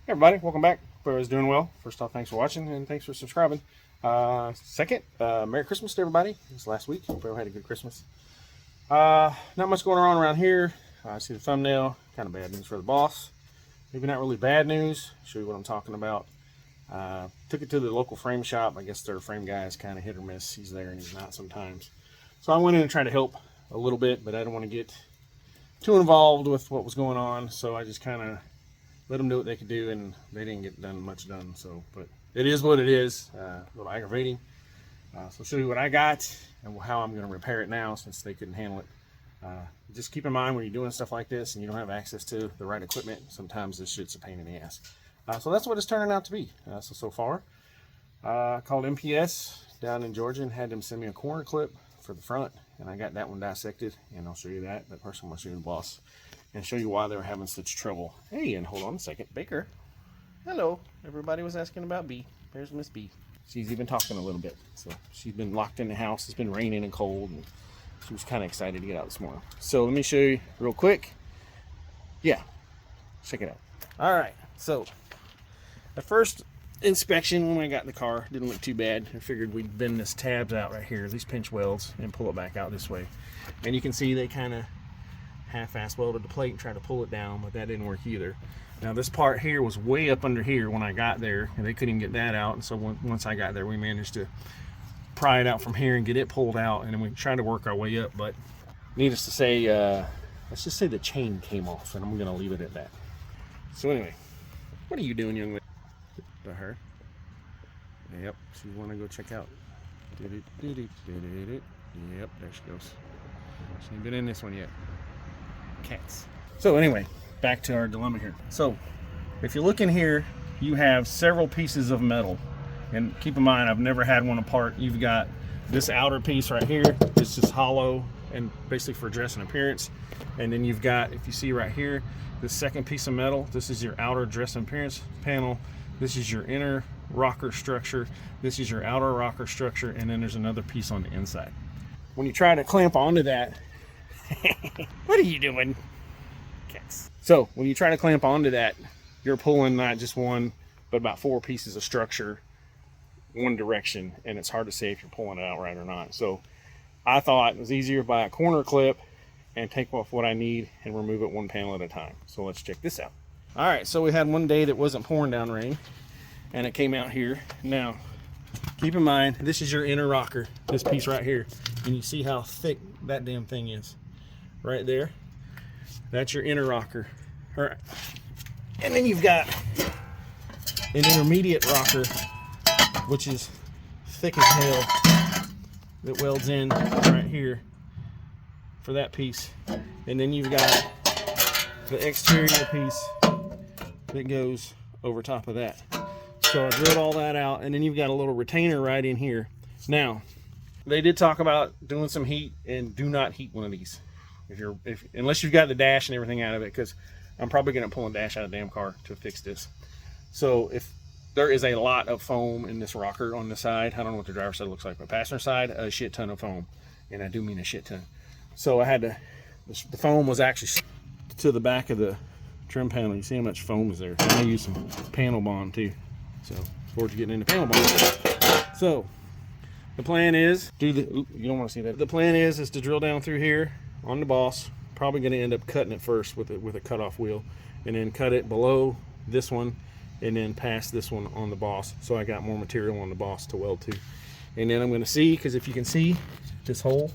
Hey everybody, welcome back. Hope everybody's doing well. First off, thanks for watching and thanks for subscribing. Second, Merry Christmas to everybody. This last week. Hope everyone had a good Christmas. Not much going on around here. I see the thumbnail. Kind of bad news for the boss. Maybe not really bad news. Show you what I'm talking about. Took it to the local frame shop. I guess their frame guy is kind of hit or miss. He's there and he's not sometimes. So I went in and tried to help a little bit, but I didn't want to get too involved with what was going on. So I just kind of let them do what they could do, and they didn't get much done. So, but it is what it is. A little aggravating. So I'll show you what I got and how I'm going to repair it now, since they couldn't handle it. Just keep in mind when you're doing stuff like this and you don't have access to the right equipment, sometimes this shit's a pain in the ass. So that's what it's turning out to be. So far, called MPS down in Georgia and had them send me a corner clip for the front, and I got that one dissected, and I'll show you that. But first I'm going to show you the boss and show you why they were having such trouble. Hey, and hold on a second, Baker. Hello. Everybody was asking about B. There's Miss B. She's even talking a little bit. So she's been locked in the house. It's been raining and cold, and she was kind of excited to get out this morning. So let me show you real quick. Yeah, check it out. All right, so the first inspection when I got in the car didn't look too bad. I figured we'd bend this tabs out right here, these pinch welds, and pull it back out this way. And you can see they kind of half-ass welded the plate and tried to pull it down, but that didn't work either. Now this part here was way up under here when I got there, and they couldn't even get that out. And so once I got there, we managed to pry it out from here and get it pulled out, and then we tried to work our way up. But needless to say, let's just say the chain came off, and I'm gonna leave it at that. So anyway, what are you doing, young lady? To her. Yep, she wanna go check out. Yep, there she goes. She ain't been in this one yet. Cats. So anyway, back to our dilemma here. So if you look in here, you have several pieces of metal, and keep in mind I've never had one apart. You've got this outer piece right here. It's just hollow and basically for dress and appearance. And then you've got, if you see right here, this second piece of metal. This is your outer dress and appearance panel. This is your inner rocker structure. This is your outer rocker structure, and then there's another piece on the inside. When you try to clamp onto that, what are you doing? Cats. So when you try to clamp onto that, you're pulling not just one, but about 4 pieces of structure one direction, and it's hard to say if you're pulling it out right or not. So I thought it was easier to buy a corner clip and take off what I need and remove it one panel at a time. So let's check this out. All right, so we had one day that wasn't pouring down rain, and it came out here. Now keep in mind, this is your inner rocker, this piece right here, and you see how thick that damn thing is right there. That's your inner rocker. All right, and then you've got an intermediate rocker, which is thick as hell, that welds in right here for that piece. And then you've got the exterior piece that goes over top of that. So I drilled all that out, and then you've got a little retainer right in here. Now, they did talk about doing some heat, and do not heat one of these unless you've got the dash and everything out of it, because I'm probably going to pull a dash out of the damn car to fix this. So if there is a lot of foam in this rocker on the side, I don't know what the driver's side looks like, but passenger side, a shit ton of foam, and I do mean a shit ton. So I had to, the foam was actually to the back of the trim panel. You see how much foam is there. And I use some panel bond too. So forward to getting into panel bond. So the plan is, you don't want to see that. The plan is to drill down through here on the boss. Probably going to end up cutting it first with a cutoff wheel, and then cut it below this one, and then pass this one on the boss, so I got more material on the boss to weld to. And then I'm going to see, because if you can see this hole,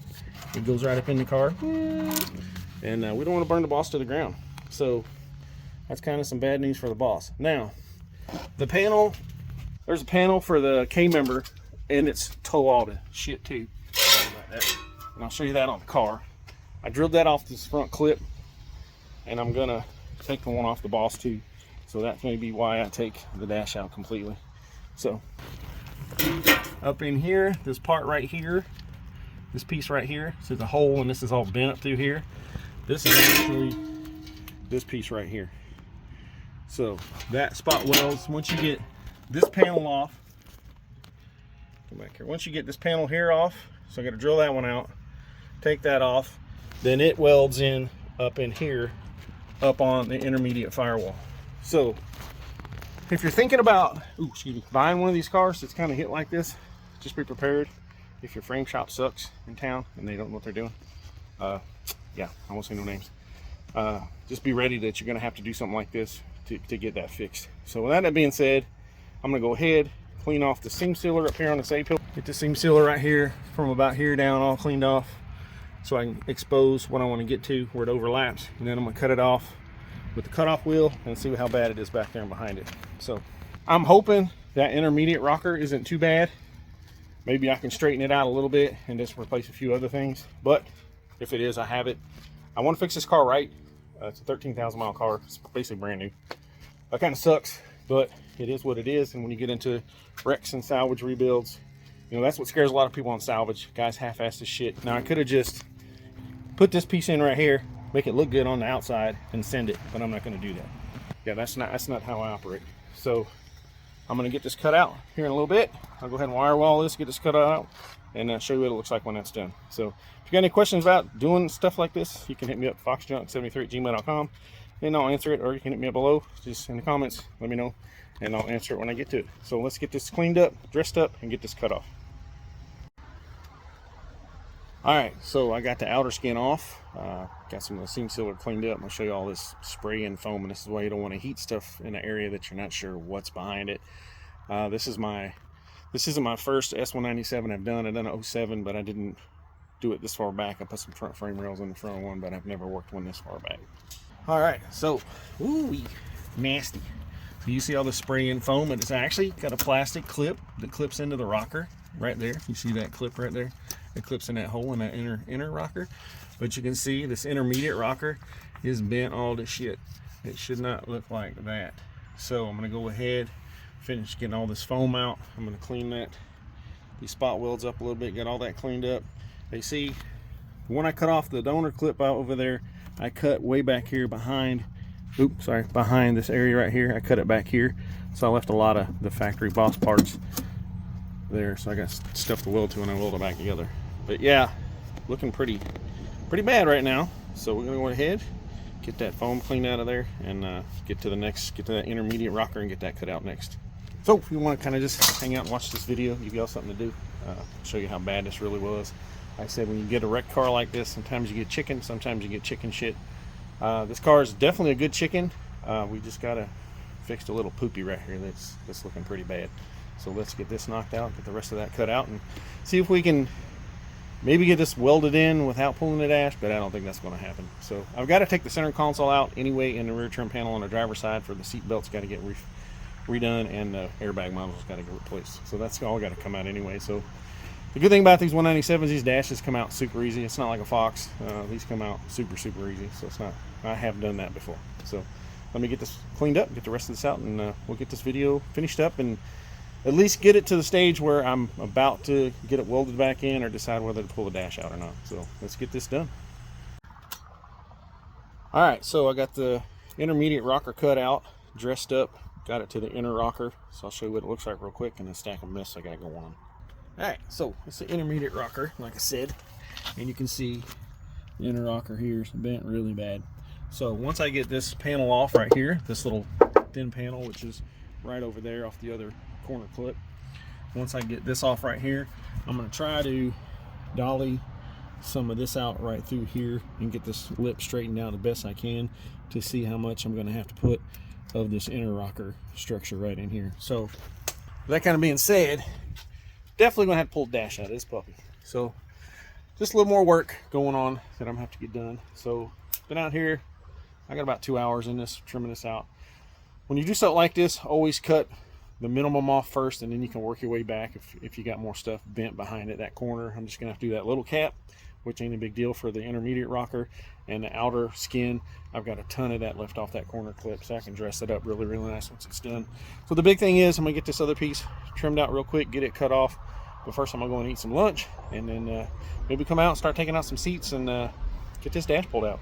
it goes right up in the car, and we don't want to burn the boss to the ground. So that's kind of some bad news for the boss. Now the panel, there's a panel for the K member, and it's toe all to shit too, and I'll show you that on the car. I drilled that off this front clip, and I'm gonna take the one off the boss too. So that may be why I take the dash out completely. So up in here, this part right here, this piece right here, so there's a hole, and this is all bent up through here. This is actually this piece right here. So that spot welds. Once you get this panel off, come back here. Once you get this panel here off, so I got to drill that one out, take that off, then it welds in up in here, up on the intermediate firewall. So if you're thinking about buying one of these cars that's kind of hit like this, just be prepared. If your frame shop sucks in town and they don't know what they're doing, yeah, I won't say no names. Just be ready that you're going to have to do something like this to get that fixed. So with that being said, I'm going to go ahead, clean off the seam sealer up here on this A-pillar. Get the seam sealer right here from about here down all cleaned off so I can expose what I want to get to where it overlaps. And then I'm going to cut it off with the cutoff wheel and see how bad it is back there and behind it. So I'm hoping that intermediate rocker isn't too bad. Maybe I can straighten it out a little bit and just replace a few other things. But if it is, I have it. I want to fix this car right. It's a 13,000 mile car. It's basically brand new. That kind of sucks, but it is what it is. And when you get into wrecks and salvage rebuilds, you know, that's what scares a lot of people on salvage. Guys half-ass this shit. Now I could have just put this piece in right here, make it look good on the outside and send it, but I'm not going to do that. Yeah, that's not how I operate. So I'm going to get this cut out here in a little bit. I'll go ahead and wire wall this, get this cut out, and show you what it looks like when that's done. So if you got any questions about doing stuff like this, you can hit me up foxjunk73@gmail.com and I'll answer it, or you can hit me up below just in the comments, let me know, and I'll answer it when I get to it. So let's get this cleaned up, dressed up, and get this cut off. Alright, so I got the outer skin off, got some of the seam sealer cleaned up. I'm going to show you all this spray and foam, and this is why you don't want to heat stuff in an area that you're not sure what's behind it. This isn't my first S197 I've done. I've done an 07, but I didn't do it this far back. I put some front frame rails in the front one, but I've never worked one this far back. Alright, so, ooh, nasty. So you see all the spray and foam, and it's actually got a plastic clip that clips into the rocker right there. You see that clip right there? It clips in that hole in that inner rocker. But you can see this intermediate rocker is bent all to shit. It should not look like that. So I'm going to go ahead, finish getting all this foam out. I'm going to clean these spot welds up a little bit, get all that cleaned up. They see when I cut off the donor clip out over there, I cut way back here behind this area right here. I cut it back here, so I left a lot of the factory boss parts there, so I got stuff to weld to and I weld it back together. But yeah, looking pretty bad right now. So we're gonna go ahead, get that foam cleaned out of there, and get to that intermediate rocker and get that cut out next. So if you want to kind of just hang out and watch this video, give y'all something to do, show you how bad this really was. Like I said, when you get a wrecked car like this, sometimes you get chicken, sometimes you get chicken shit. This car is definitely a good chicken. We just gotta fix a little poopy right here that's looking pretty bad. So let's get this knocked out, get the rest of that cut out, and see if we can maybe get this welded in without pulling the dash, but I don't think that's going to happen. So I've got to take the center console out anyway, and the rear trim panel on the driver's side for the seat belt's got to get redone, and the airbag module's got to get replaced. So that's all got to come out anyway. So the good thing about these 197s, these dashes come out super easy. It's not like a Fox. These come out super easy. So it's not, I have done that before. So let me get this cleaned up, get the rest of this out, and we'll get this video finished up and at least get it to the stage where I'm about to get it welded back in or decide whether to pull the dash out or not. So let's get this done. Alright, so I got the intermediate rocker cut out, dressed up, got it to the inner rocker. So I'll show you what it looks like real quick and a stack of mess I got going on. Alright, so it's the intermediate rocker, like I said, and you can see the inner rocker here is bent really bad. So once I get this panel off right here, this little thin panel, which is right over there off the other corner clip, once I get this off right here, I'm going to try to dolly some of this out right through here and get this lip straightened out the best I can to see how much I'm going to have to put of this inner rocker structure right in here. So with that kind of being said, definitely going to have to pull the dash out of this puppy. So just a little more work going on that I'm going to have to get done. So been out here, I got about 2 hours in this, trimming this out. When you do something like this, always cut the minimum off first, and then you can work your way back if you got more stuff bent behind it. That corner, I'm just gonna have to do that little cap, which ain't a big deal for the intermediate rocker, and the outer skin, I've got a ton of that left off that corner clip, so I can dress it up really nice once it's done. So the big thing is I'm gonna get this other piece trimmed out real quick, get it cut off, but first I'm gonna go and eat some lunch, and then maybe come out and start taking out some seats and get this dash pulled out.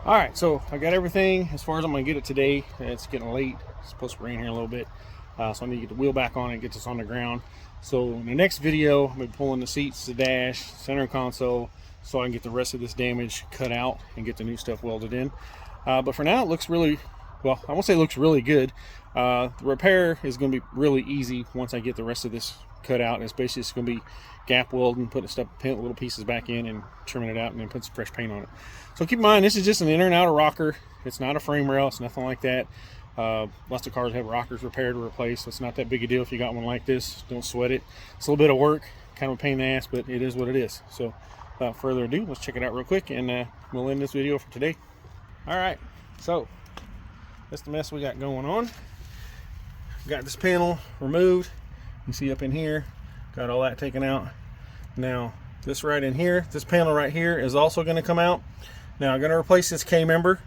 Alright, so I got everything as far as I'm going to get it today. It's getting late. It's supposed to rain here in a little bit. So I need to get the wheel back on and get this on the ground. So in the next video, I'm going to be pulling the seats, the dash, center console, so I can get the rest of this damage cut out and get the new stuff welded in. But for now, it looks really well, I won't say it looks really good. The repair is going to be really easy once I get the rest of this cut out. It's basically just going to be gap welding, putting stuff, little pieces back in and trimming it out and then put some fresh paint on it. So keep in mind, this is just an inner and outer rocker. It's not a frame rail. It's nothing like that. Lots of cars have rockers repaired or replaced, so it's not that big a deal if you got one like this. Don't sweat it. It's a little bit of work, kind of a pain in the ass, but it is what it is. So without further ado, let's check it out real quick, and we'll end this video for today. All right, so that's the mess we got going on. Got this panel removed. You see up in here, got all that taken out. Now this right in here, this panel right here is also going to come out. Now I'm going to replace this K-member.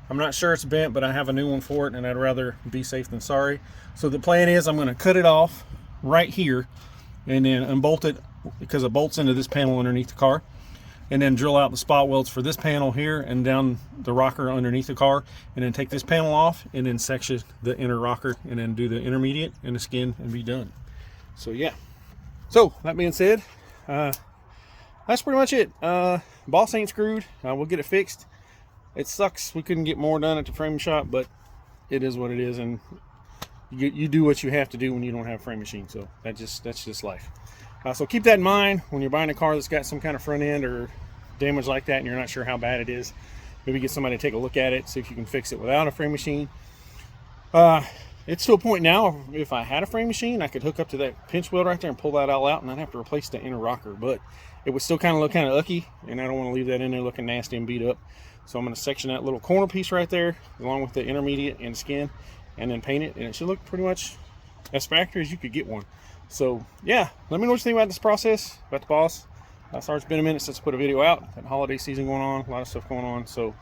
I'm not sure it's bent, but I have a new one for it, and I'd rather be safe than sorry. So the plan is I'm going to cut it off right here and then unbolt it, because it bolts into this panel underneath the car, and then drill out the spot welds for this panel here and down the rocker underneath the car, and then take this panel off and then section the inner rocker and then do the intermediate and the skin and be done. So yeah, so that being said, that's pretty much it. Boss ain't screwed. We'll get it fixed. It sucks we couldn't get more done at the frame shop, but it is what it is, and you do what you have to do when you don't have a frame machine. So that's just life. So keep that in mind when you're buying a car that's got some kind of front end or damage like that and you're not sure how bad it is. Maybe get somebody to take a look at it, see if you can fix it without a frame machine. It's to a point now, if I had a frame machine, I could hook up to that pinch weld right there and pull that all out, and I'd have to replace the inner rocker, but it would still kind of look kind of icky, and I don't want to leave that in there looking nasty and beat up. So I'm going to section that little corner piece right there along with the intermediate and skin, and then paint it, and it should look pretty much as factory as you could get one. So yeah, let me know what you think about this process, about the Boss. Sorry it's been a minute since I put a video out. Got holiday season going on, a lot of stuff going on, so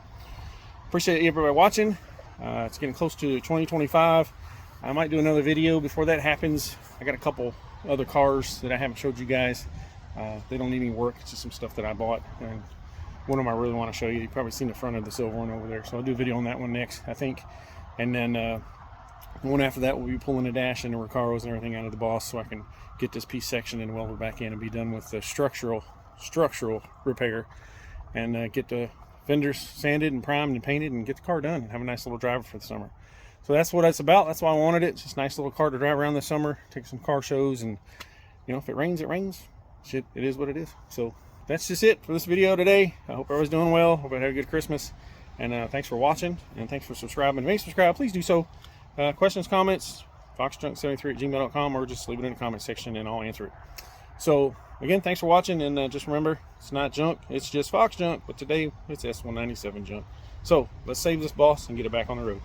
appreciate everybody watching. It's getting close to 2025. I might do another video before that happens. I got a couple other cars that I haven't showed you guys. They don't need any work. It's just some stuff that I bought, and one of them I really want to show you. You've probably seen the front of the silver one over there, so I'll do a video on that one next, I think. And then the one after that, we'll be pulling the dash and the Recaros and everything out of the Boss, so I can get this piece sectioned and welded back in and be done with the structural repair, and get the fenders sanded and primed and painted and get the car done and have a nice little driver for the summer. So that's what it's about. That's why I wanted it. It's just a nice little car to drive around this summer, take some car shows, and you know, if it rains, it rains. Shit, it is what it is. So that's just it for this video today. I hope everyone's doing well. Hope I had a good Christmas. And thanks for watching, and thanks for subscribing. If you ain't subscribed, please do so. Questions, comments, foxjunk73@gmail.com, or just leave it in the comment section and I'll answer it. So again, thanks for watching, and just remember, it's not junk, it's just Fox junk, but today it's S197 junk. So let's save this Boss and get it back on the road.